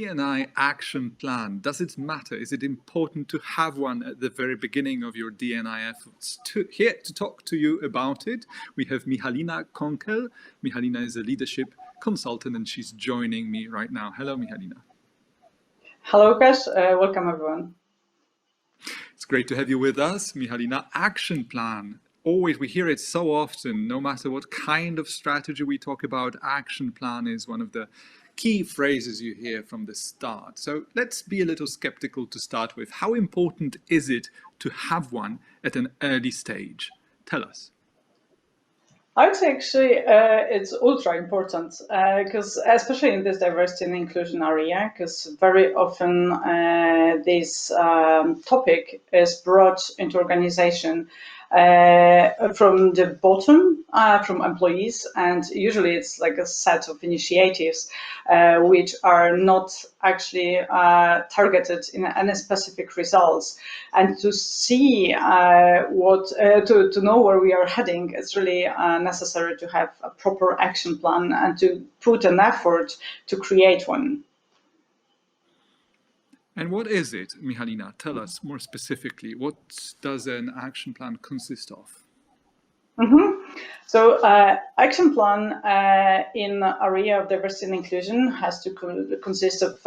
D&I action plan, does it matter? Is it important to have one at the very beginning of your D&I efforts? Here to talk to you about it, we have Michalina Konkel. Michalina is a leadership consultant and she's joining me right now. Hello, Michalina. Hello, Lukas. Welcome, everyone. It's great to have you with us. Michalina, action plan. Always, we hear it so often, no matter what kind of strategy we talk about, action plan is one of the key phrases you hear from the start. So let's be a little skeptical to start with. How important is it to have one at an early stage? Tell us. I would say actually it's ultra important because especially in this diversity and inclusion area, because very often this topic is brought into organization from the bottom, from employees, and usually it's like a set of initiatives which are not actually targeted in any specific results. And to see to know where we are heading, it's really necessary to have a proper action plan and to put an effort to create one. And what is it, Michalina? Tell us more specifically. What does an action plan consist of? So action plan in area of diversity and inclusion has to consist of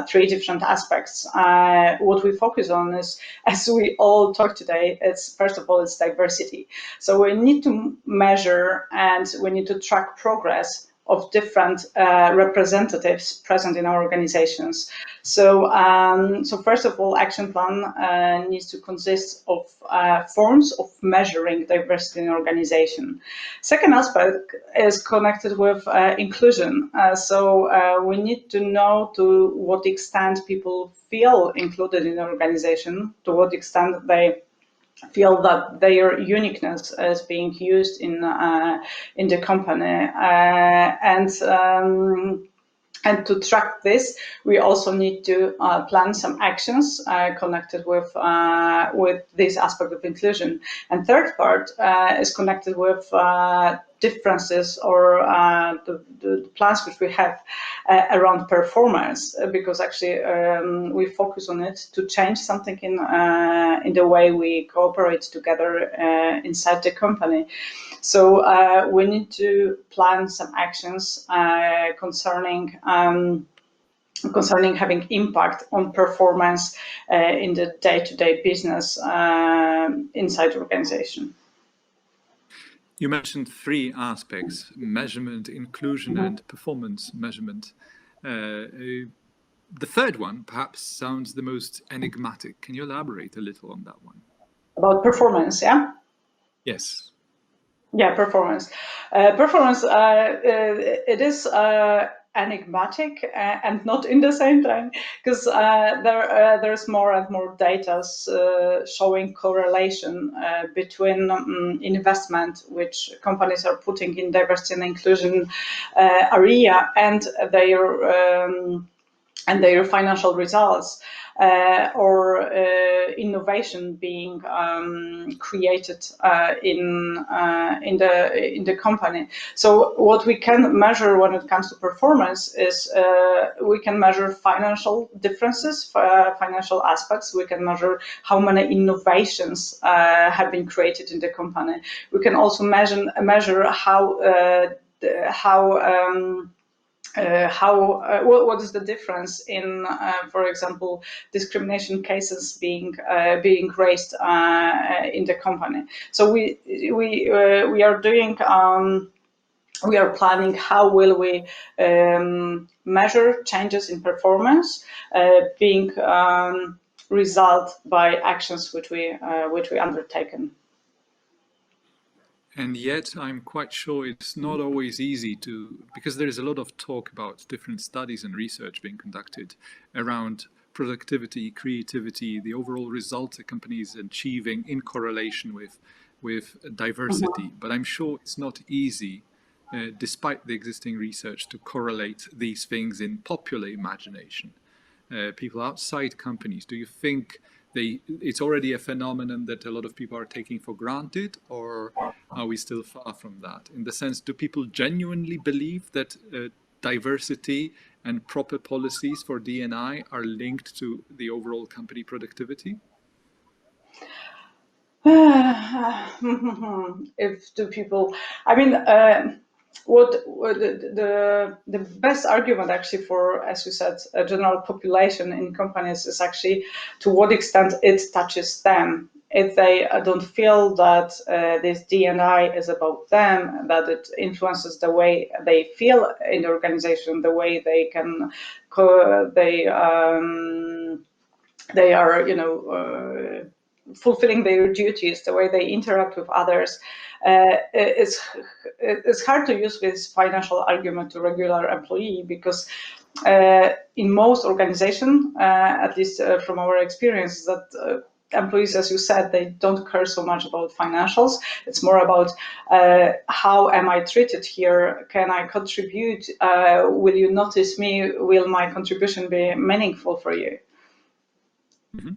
three different aspects. What we focus on is, as we all talk today, it's first of all, it's diversity. So we need to measure and we need to track progress of different representatives present in our organizations. So, so first of all, action plan needs to consist of forms of measuring diversity in organization. Second aspect is connected with inclusion. So we need to know to what extent people feel included in the organization, to what extent they feel that their uniqueness is being used in the company, and to track this, we also need to plan some actions connected with this aspect of inclusion. And third part is connected with differences or the plans which we have around performance, because actually we focus on it to change something in the way we cooperate together inside the company. So we need to plan some actions concerning having impact on performance in the day-to-day business inside the organization. You mentioned three aspects: measurement, inclusion, and performance measurement. The third one perhaps sounds the most enigmatic. Can you elaborate a little on that one? About performance, yeah? Yes. Yeah, performance. Performance, it is enigmatic and not in the same time, because there's more and more data showing correlation between investment which companies are putting in diversity and inclusion area and their financial results or innovation being created in the company. So what we can measure when it comes to performance is we can measure financial differences, financial aspects. We can measure how many innovations have been created in the company. We can also measure what is the difference in, for example, discrimination cases being raised in the company. So we are doing. We are planning how will we measure changes in performance being result by actions which we undertaken. And yet I'm quite sure it's not always easy because there is a lot of talk about different studies and research being conducted around productivity, creativity, the overall results a company is achieving in correlation with diversity. But I'm sure it's not easy, despite the existing research, to correlate these things in popular imagination. People outside companies, do you think it's already a phenomenon that a lot of people are taking for granted, or are we still far from that? In the sense, do people genuinely believe that diversity and proper policies for D&I are linked to the overall company productivity? If the people, I mean, what the best argument actually for, as you said, a general population in companies is actually to what extent it touches them. If they don't feel that this D&I is about them, that it influences the way they feel in the organization, the way they can, they are, fulfilling their duties, the way they interact with others. It's hard to use this financial argument to regular employee because in most organizations, at least from our experience, that employees, as you said, they don't care so much about financials. It's more about how am I treated here? Can I contribute? Will you notice me? Will my contribution be meaningful for you? Mm-hmm.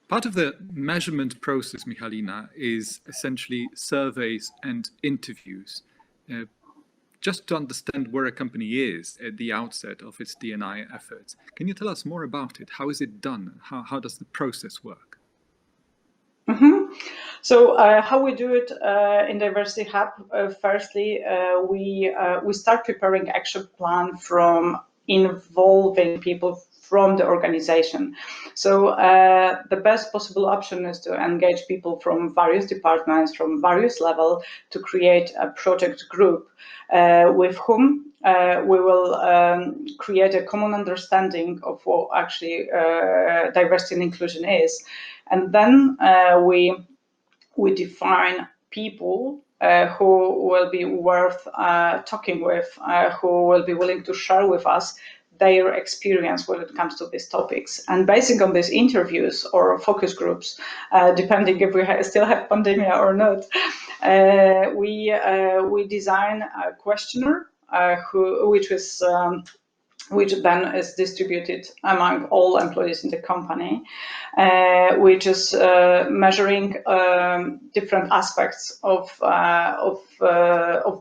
Part of the measurement process, Michalina, is essentially surveys and interviews. Just to understand where a company is at the outset of its D&I efforts. Can you tell us more about it? How is it done? How does the process work? Mm-hmm. So how we do it in Diversity Hub, firstly, we start preparing action plan from involving people from the organization. So the best possible option is to engage people from various departments, from various levels, to create a project group with whom we will create a common understanding of what actually diversity and inclusion is. And then we define people who will be worth talking with, who will be willing to share with us their experience when it comes to these topics. And based on these interviews or focus groups, depending if we still have pandemic or not, we design a questionnaire which then is distributed among all employees in the company, which is measuring different aspects of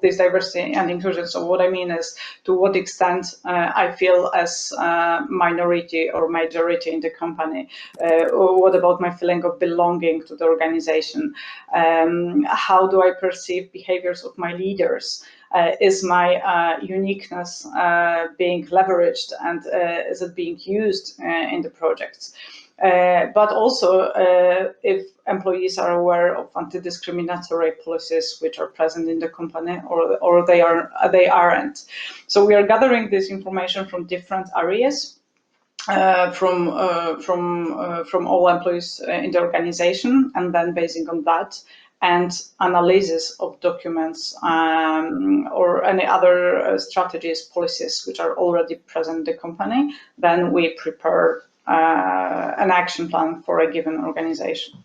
this diversity and inclusion. So what I mean is to what extent I feel as a minority or majority in the company. Or what about my feeling of belonging to the organization? How do I perceive behaviors of my leaders? Is my uniqueness being leveraged, and is it being used in the projects? But also if employees are aware of anti-discriminatory policies which are present in the company, or they aren't. So we are gathering this information from different areas. From all employees in the organization, and then basing on that and analysis of documents or any other strategies, policies which are already present in the company, then we prepare an action plan for a given organization.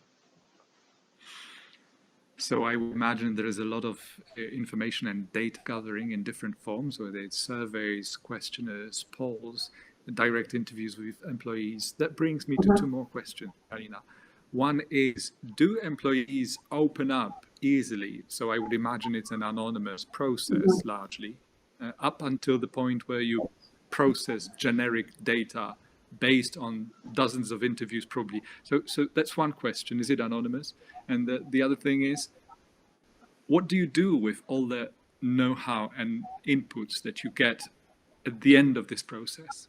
So I would imagine there is a lot of information and data gathering in different forms, whether it's surveys, questionnaires, polls, direct interviews with employees. That brings me to two more questions, Michalina. One is, do employees open up easily? So I would imagine it's an anonymous process largely, up until the point where you process generic data based on dozens of interviews probably. So that's one question. Is it anonymous? And the other thing is, what do you do with all the know-how and inputs that you get at the end of this process?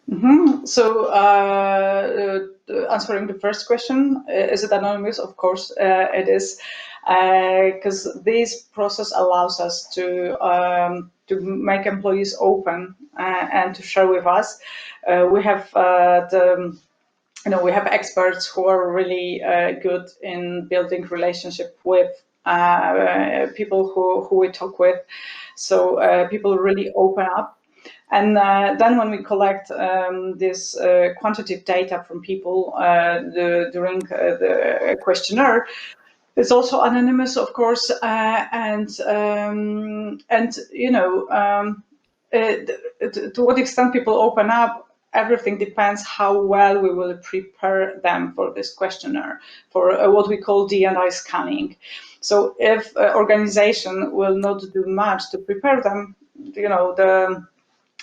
Mm-hmm. So answering the first question, is it anonymous? Of course it is, because this process allows us to make employees open and to share with us. We have we have experts who are really good in building relationship with people who we talk with. So people really open up. And then when we collect this quantitative data from people during the questionnaire, it's also anonymous, of course, to what extent people open up, everything depends how well we will prepare them for this questionnaire, for what we call D&I scanning. So if organization will not do much to prepare them,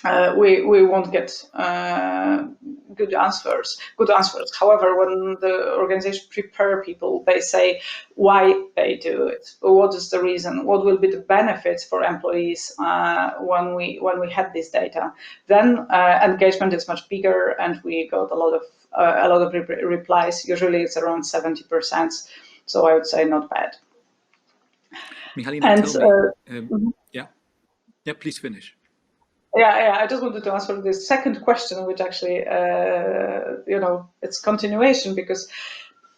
we won't get good answers. However, when the organization prepare people, they say why they do it, what is the reason, what will be the benefits for employees when we have this data. Then engagement is much bigger, and we got a lot of replies. Usually, it's around 70%. So I would say not bad. Michalina, tell me. Yeah, please finish. Yeah, I just wanted to answer the second question, which actually, it's continuation, because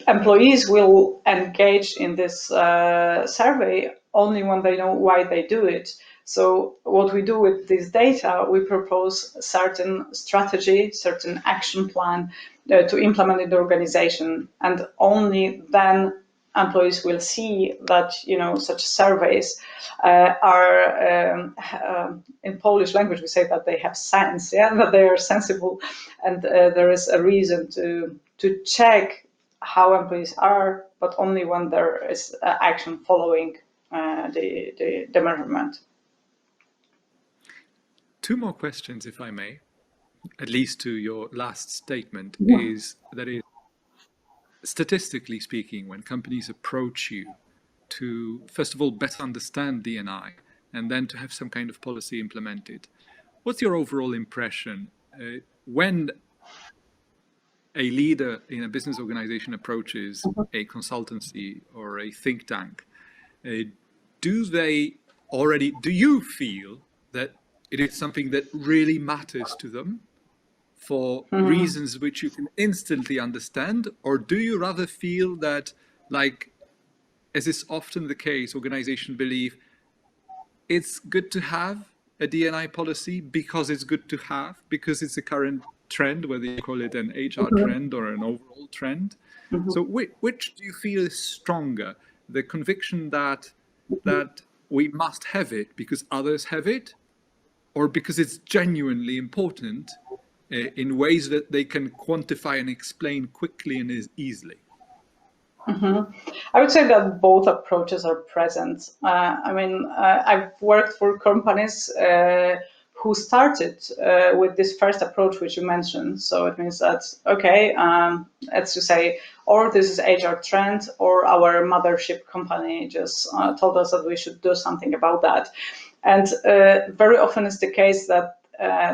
employees will engage in this survey only when they know why they do it. So what we do with this data, we propose certain strategy, certain action plan to implement in the organization, and only then employees will see that such surveys are in Polish language we say that they have sense, that they are sensible, and there is a reason to check how employees are, but only when there is action following the measurement. Two more questions, if I may, at least to your last statement, is statistically speaking, when companies approach you to, first of all, better understand D&I and then to have some kind of policy implemented, what's your overall impression when a leader in a business organization approaches a consultancy or a think tank? Do you feel that it is something that really matters to them for reasons which you can instantly understand? Or do you rather feel that, like, as is often the case, organizations believe it's good to have a D&I policy because it's good to have, because it's a current trend, whether you call it an HR trend or an overall trend? So which do you feel is stronger? The conviction that we must have it because others have it, or because it's genuinely important in ways that they can quantify and explain quickly and easily? I would say that both approaches are present. I've worked for companies who started with this first approach, which you mentioned. So it means that, okay, let's just say, or this is HR trend, or our mothership company just told us that we should do something about that. And very often it's the case that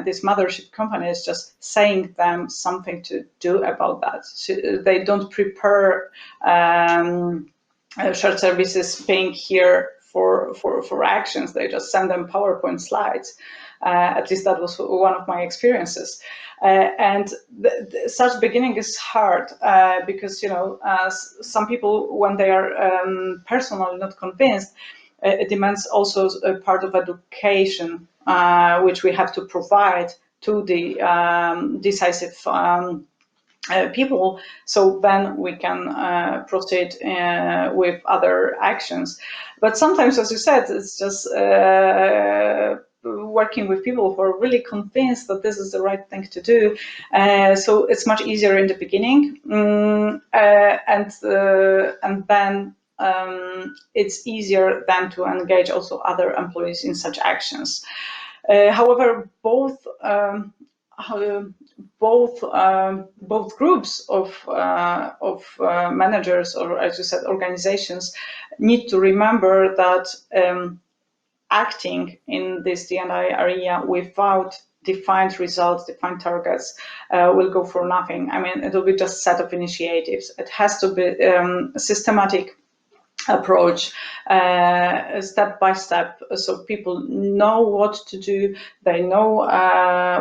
this mothership company is just saying them something to do about that. So they don't prepare shared services being here for actions. They just send them PowerPoint slides. At least that was one of my experiences. And such beginning is hard because, some people, when they are personally not convinced, it demands also a part of education, which we have to provide to the decisive people. So then we can proceed with other actions. But sometimes, as you said, it's just working with people who are really convinced that this is the right thing to do. So it's much easier in the beginning, and then it's easier then to engage also other employees in such actions. However, both groups of managers, or as you said, organizations, need to remember that acting in this D&I area without defined results, defined targets, will go for nothing. It will be just a set of initiatives. It has to be a systematic approach, step by step, so people know what to do, they know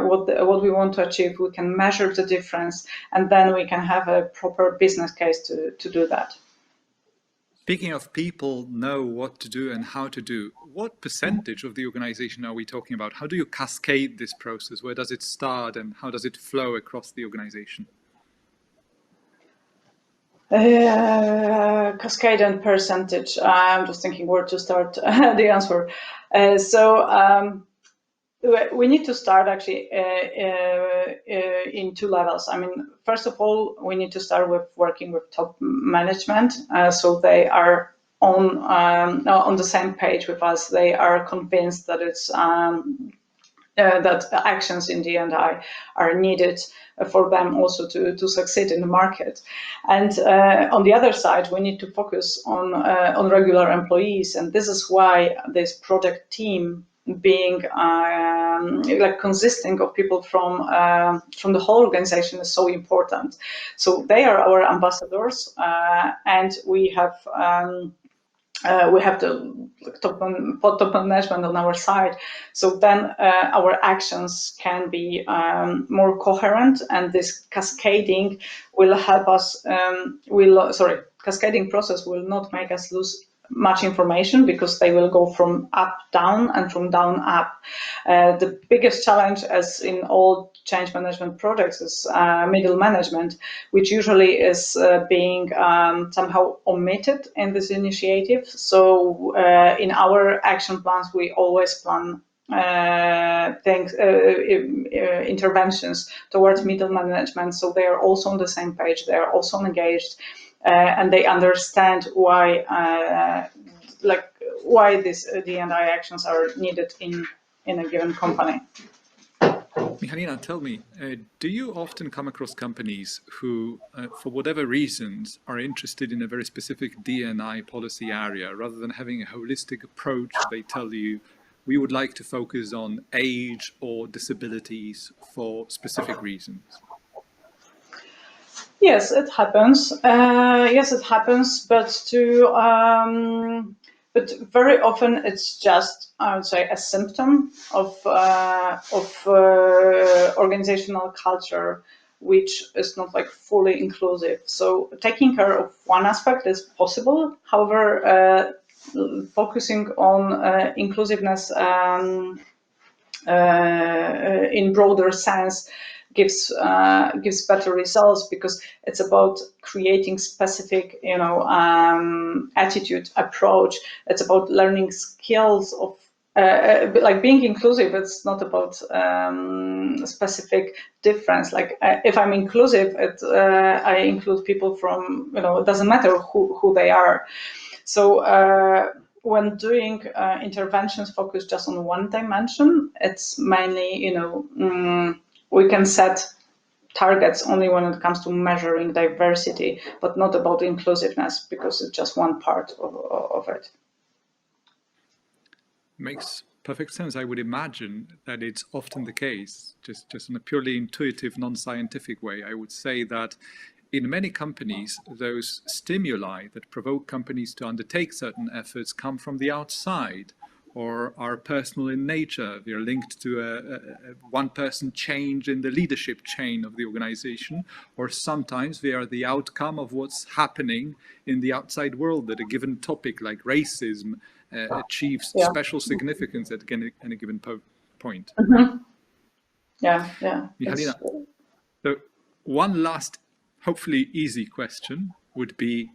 what we want to achieve, we can measure the difference, and then we can have a proper business case to do that. Speaking of people know what to do and how to do, what percentage of the organization are we talking about? How do you cascade this process? Where does it start and how does it flow across the organization? Cascade and percentage. I'm just thinking where to start the answer. We need to start actually in two levels. First of all, we need to start with working with top management, so they are on the same page with us. They are convinced that it's that actions in D&I are needed for them also to succeed in the market. And on the other side, we need to focus on regular employees, and this is why this project team being like consisting of people from the whole organization is so important. So they are our ambassadors, and we have the top management on our side. So then our actions can be more coherent, and this cascading will help us. Cascading process will not make us lose much information, because they will go from up down and from down up. The biggest challenge, as in all change management projects, is middle management, which usually is being somehow omitted in this initiative. So in our action plans, we always plan interventions towards middle management, so they are also on the same page, they are also engaged, and they understand why these D&I actions are needed in a given company. Michalina, tell me, do you often come across companies who, for whatever reasons, are interested in a very specific D&I policy area? Rather than having a holistic approach, they tell you, we would like to focus on age or disabilities for specific reasons. Yes, it happens. But very often it's just, I would say, a symptom of organizational culture, which is not like fully inclusive. So taking care of one aspect is possible. However, focusing on inclusiveness in broader sense gives better results, because it's about creating specific, attitude, approach. It's about learning skills of like being inclusive. It's not about specific difference. Like if I'm inclusive, I include people from, it doesn't matter who they are. So when doing interventions focused just on one dimension, it's mainly, we can set targets only when it comes to measuring diversity, but not about inclusiveness, because it's just one part of it. Makes perfect sense. I would imagine that it's often the case, just in a purely intuitive, non-scientific way. I would say that in many companies, those stimuli that provoke companies to undertake certain efforts come from the outside, or are personal in nature. They're linked to a one-person change in the leadership chain of the organization, or sometimes they are the outcome of what's happening in the outside world, that a given topic like racism achieves special significance at any given point. Mm-hmm. Yeah. Michalina, so one last, hopefully easy question would be,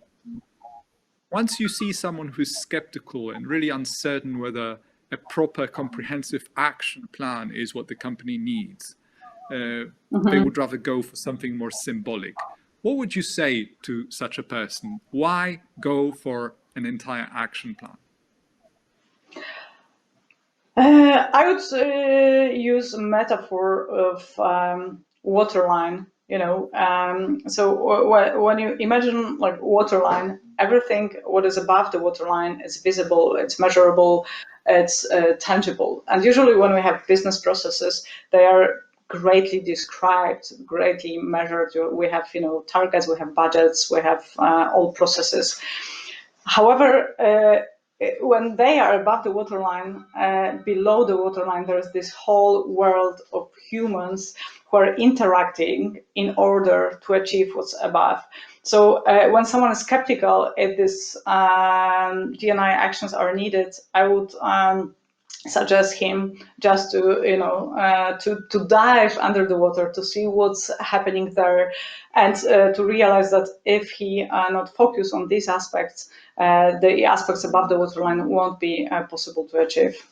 once you see someone who's skeptical and really uncertain whether a proper comprehensive action plan is what the company needs, they would rather go for something more symbolic. What would you say to such a person? Why go for an entire action plan? I would use a metaphor of waterline. So when you imagine like waterline, everything what is above the waterline is visible, it's measurable, it's tangible. And usually when we have business processes, they are greatly described, greatly measured. We have targets, we have budgets, we have all processes. However, when they are above the waterline, below the waterline, there is this whole world of humans who are interacting in order to achieve what's above. So when someone is skeptical if these D&I actions are needed, I would suggest him just to dive under the water, to see what's happening there, and to realize that if he not focus on these aspects, the aspects above the waterline won't be possible to achieve.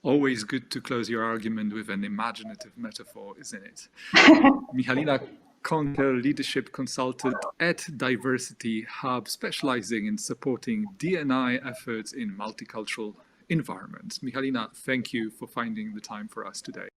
Always good to close your argument with an imaginative metaphor, isn't it? Michalina Konkel, leadership consultant at Diversity Hub, specializing in supporting D&I efforts in multicultural environment. Michalina, thank you for finding the time for us today.